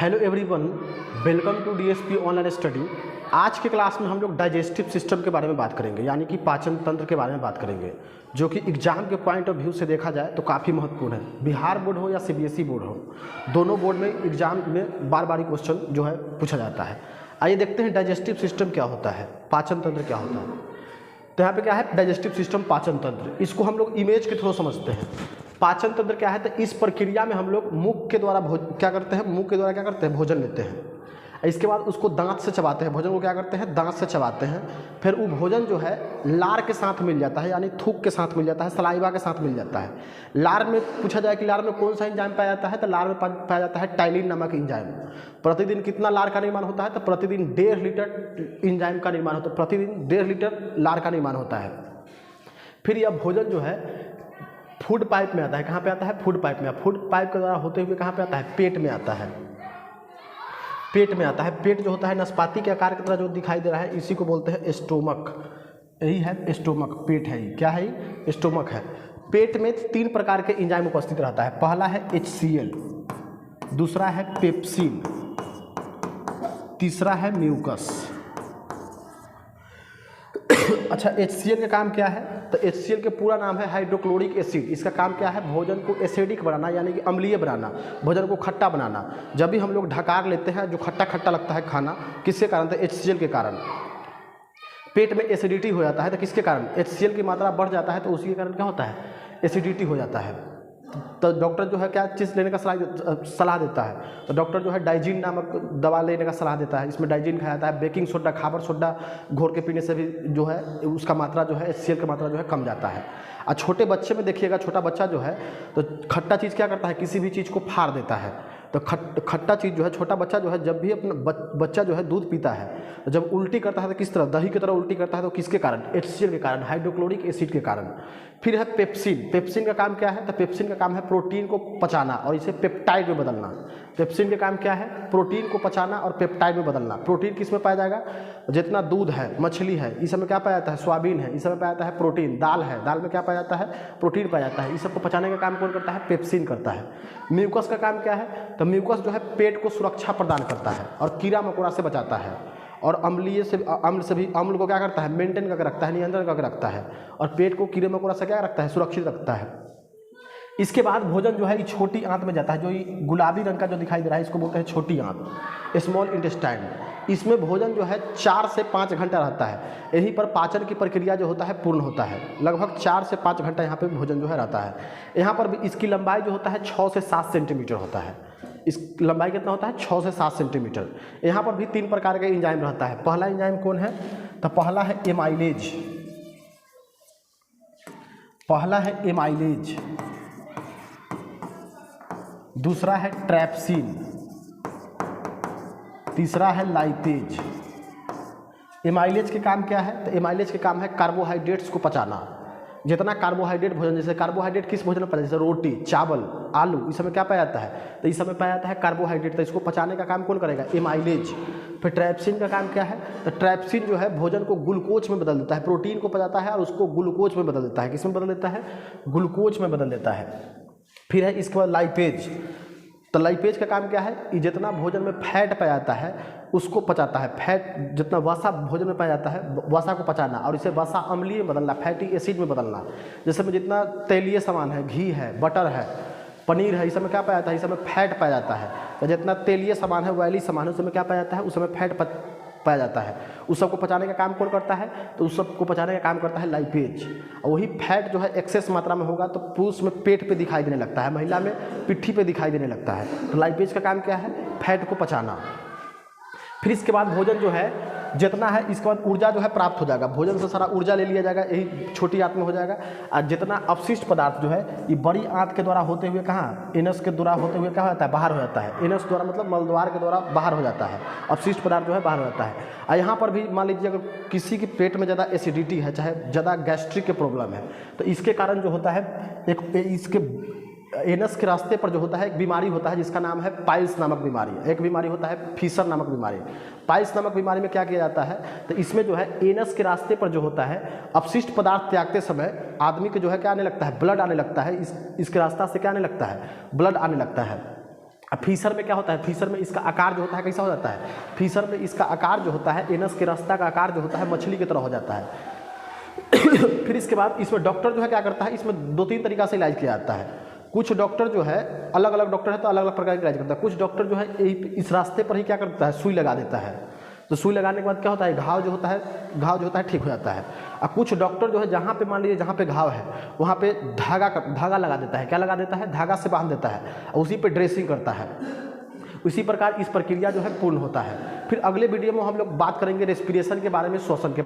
Hello everyone, welcome to DSP online study. आज के class में हम लोग डाइजेस्टिव सिस्टम के बारे में बात करेंगे, यानी कि पाचन तंत्र के बारे में बात करेंगे, जो कि एग्जाम के पॉइंट ऑफ व्यू से देखा जाए तो काफ़ी महत्वपूर्ण है। बिहार बोर्ड हो या सीबीएसई बोर्ड हो, दोनों बोर्ड में एग्जाम में बार बार क्वेश्चन जो है पूछा जाता है। आइए देखते हैं डाइजेस्टिव सिस्टम क्या होता है, पाचन तंत्र क्या होता है। तो यहाँ पे क्या है, डाइजेस्टिव सिस्टम, पाचन तंत्र। इसको हम लोग इमेज के थ्रू समझते हैं। पाचन तंत्र क्या है, तो इस प्रक्रिया में हम लोग मुख के द्वारा क्या करते हैं, भोजन लेते हैं। इसके बाद उसको दांत से चबाते हैं, भोजन को क्या करते हैं, दांत से चबाते हैं। फिर वो भोजन जो है लार के साथ मिल जाता है, यानी थूक के साथ मिल जाता है, सलाइवा के साथ मिल जाता है। लार में पूछा जाए कि लार में कौन सा एंजाइम पाया जाता है, तो लार में पाया जाता है टाइलिन नामक एंजाइम। प्रतिदिन कितना लार का निर्माण होता है, तो प्रतिदिन 1.5 लीटर एंजाइम का निर्माण होता है, प्रतिदिन 1.5 लीटर लार का निर्माण होता है। फिर यह भोजन जो है फूड पाइप में आता है। कहाँ पे आता है, फूड पाइप में। फूड पाइप के द्वारा होते हुए कहाँ पे आता है, पेट में आता है, पेट में आता है। पेट जो होता है नाशपाती के आकार की तरह जो दिखाई दे रहा है, इसी को बोलते हैं स्टोमक। यही है स्टोमक, पेट है। क्या है, स्टोमक है। पेट में 3 प्रकार के एंजाइम उपस्थित रहता है। पहला है HCl, दूसरा है पेप्सिन, तीसरा है म्यूकस। अच्छा, HCl का काम क्या है, तो HCl के पूरा नाम है हाइड्रोक्लोरिक एसिड। इसका काम क्या है, भोजन को एसिडिक बनाना, यानी कि अम्लीय बनाना, भोजन को खट्टा बनाना। जब भी हम लोग ढकार लेते हैं, जो खट्टा खट्टा लगता है खाना, किसके कारण, तो HCl के कारण। पेट में एसिडिटी हो जाता है, तो किसके कारण, HCl की मात्रा बढ़ जाता है, तो उसी के कारण क्या होता है, एसिडिटी हो जाता है। तो डॉक्टर जो है क्या चीज़ लेने का सलाह देता है, तो डॉक्टर जो है डाइजीन नामक दवा लेने का सलाह देता है। इसमें डाइजीन खाया जाता है। बेकिंग सोडा, खाबर सोडा घोर के पीने से भी जो है उसका मात्रा जो है, HCl की मात्रा जो है कम जाता है। और छोटे बच्चे में देखिएगा, छोटा बच्चा जो है तो खट्टा चीज़ क्या करता है, किसी भी चीज़ को फाड़ देता है। तो खट्टा चीज़ जो है, छोटा बच्चा जो है जब भी अपना बच्चा जो है दूध पीता है, तो जब उल्टी करता है तो किस तरह, दही की तरह उल्टी करता है, तो किसके कारण, HCl के कारण, हाइड्रोक्लोरिक एसिड के कारण। फिर है पेप्सिन। पेप्सिन का काम क्या है, तो पेप्सिन का काम है प्रोटीन को पचाना और इसे पेप्टाइड में बदलना। पेप्सिन का काम क्या है, प्रोटीन को पचाना और पेप्टाइड में बदलना। प्रोटीन किस में पाया जाएगा, जितना दूध है, मछली है, इस समय क्या पाया जाता है, सोयाबीन है, इस समय पाया जाता है प्रोटीन। दाल है, दाल में क्या पाया जाता है, प्रोटीन पाया जाता है। इस सबको पचाने का काम कौन करता है, पेप्सिन करता है। म्यूकस का काम क्या है, तो म्यूकस जो है पेट को सुरक्षा प्रदान करता है और कीड़ा मकोड़ा से बचाता है, और अम्ल को क्या करता है, मेंटेन करके रखता है, नियंत्रण करके रखता है, और पेट को कीड़े मकोड़ा से क्या रखता है, सुरक्षित रखता है। इसके बाद भोजन जो है ये छोटी आंत में जाता है। जो ये गुलाबी रंग का जो दिखाई दे रहा है, इसको बोलते हैं छोटी आंत, स्मॉल इंटेस्टाइन। इसमें भोजन जो है 4 से 5 घंटा रहता है। यहीं पर पाचन की प्रक्रिया जो होता है पूर्ण होता है। लगभग 4 से 5 घंटा यहाँ पे भोजन जो है रहता है। यहाँ पर भी इसकी लंबाई जो होता है 6 से 7 सेंटीमीटर होता है। इस लंबाई कितना होता है, 6 से 7 सेंटीमीटर। यहाँ पर भी 3 प्रकार का एंजाइम रहता है। पहला एंजाइम कौन है, तो पहला है एमाइलेज। पहला है एमाइलेज, दूसरा है ट्रैप्सिन, तीसरा है लाइपेज। एमाइलेज के काम क्या है, तो एमाइलेज के काम है कार्बोहाइड्रेट्स को पचाना। जितना कार्बोहाइड्रेट भोजन, जैसे कार्बोहाइड्रेट किस भोजन में पाया, जैसे रोटी, चावल, आलू, इस समय क्या पाया जाता है, तो इस समय पाया जाता है कार्बोहाइड्रेट। तो इसको पचाने का काम कौन करेगा, एमाइलेज। फिर ट्रैप्सिन का काम क्या है, तो ट्रैप्सिन जो है भोजन को ग्लूकोज में बदल देता है। प्रोटीन को पचाता है और उसको ग्लूकोज में बदल देता है। किस में बदल देता है, ग्लूकोज में बदल देता है। फिर है इसके बाद लाइपेज। तो लाइपेज का काम क्या है, ये जितना भोजन में फैट पाया जाता है उसको पचाता है। फैट, जितना वसा भोजन में पाया जाता है, वसा को पचाना और इसे वसा अम्लीय में बदलना, फैटी एसिड में बदलना। जैसे में जितना तेलीय सामान है, घी है, बटर है, पनीर है, इस समय क्या पाया जाता है, इस समय फैट पाया जाता है। तो जितना तेलीय सामान है, ऑयली सामान है, उस समय क्या पाया जाता है, उस समय फैट पाया जाता है। उस सबको पचाने का काम कौन करता है, तो उस सबको पचाने का काम करता है लाइपेज। और वही फैट जो है एक्सेस मात्रा में होगा तो पुरुष में पेट पे दिखाई देने लगता है, महिला में पिट्ठी पे दिखाई देने लगता है। तो लाइपेज का काम क्या है, फैट को पचाना। फिर इसके बाद भोजन जो है जितना है, इसके बाद ऊर्जा जो है प्राप्त हो जाएगा। भोजन से सारा ऊर्जा ले लिया जाएगा, यही छोटी आंत में हो जाएगा। और जितना अपशिष्ट पदार्थ जो है ये बड़ी आंत के द्वारा होते हुए कहाँ, एनस के द्वारा होते हुए क्या हो जाता है, बाहर हो जाता है। एनस द्वारा मतलब मलद्वार के द्वारा बाहर हो जाता है, अपशिष्ट पदार्थ जो है बाहर हो जाता है। और यहाँ पर भी मान लीजिए अगर किसी के पेट में ज़्यादा एसिडिटी है, चाहे ज़्यादा गैस्ट्रिक के प्रॉब्लम है, तो इसके कारण जो होता है, इसके एनस के रास्ते पर जो होता है एक बीमारी होता है जिसका नाम है पाइल्स नामक बीमारी। एक बीमारी होता है फीसर नामक बीमारी। पाइल्स नामक बीमारी में क्या किया जाता है, तो इसमें जो है एनस के रास्ते पर जो होता है अपशिष्ट पदार्थ त्यागते समय आदमी को जो है क्या आने लगता है, ब्लड आने लगता है। इसके रास्ता से क्या आने लगता है, ब्लड आने लगता है। अब फीसर में क्या होता है, फीसर में इसका आकार जो होता है कैसा हो जाता है, फीसर में इसका आकार जो होता है एनस के रास्ता का आकार जो होता है मछली की तरह हो जाता है। फिर इसके बाद इसमें डॉक्टर जो है क्या करता है, इसमें 2-3 तरीका से इलाज किया जाता है। कुछ डॉक्टर जो है अलग अलग डॉक्टर है तो अलग अलग प्रकार का इलाज करता है। कुछ डॉक्टर जो है इस रास्ते पर ही क्या करता है, सुई लगा देता है। तो सुई लगाने के बाद क्या होता है, घाव जो होता है ठीक हो जाता है। और कुछ डॉक्टर जो है जहाँ पे मान लीजिए जहाँ पे घाव है वहाँ पे धागा लगा देता है। क्या लगा देता है, धागा से बांध देता है और उसी पे ड्रेसिंग करता है। इसी प्रकार इस प्रक्रिया जो है पूर्ण होता है। फिर अगले वीडियो में हम लोग बात करेंगे रेस्पिरेशन के बारे में, श्वसन के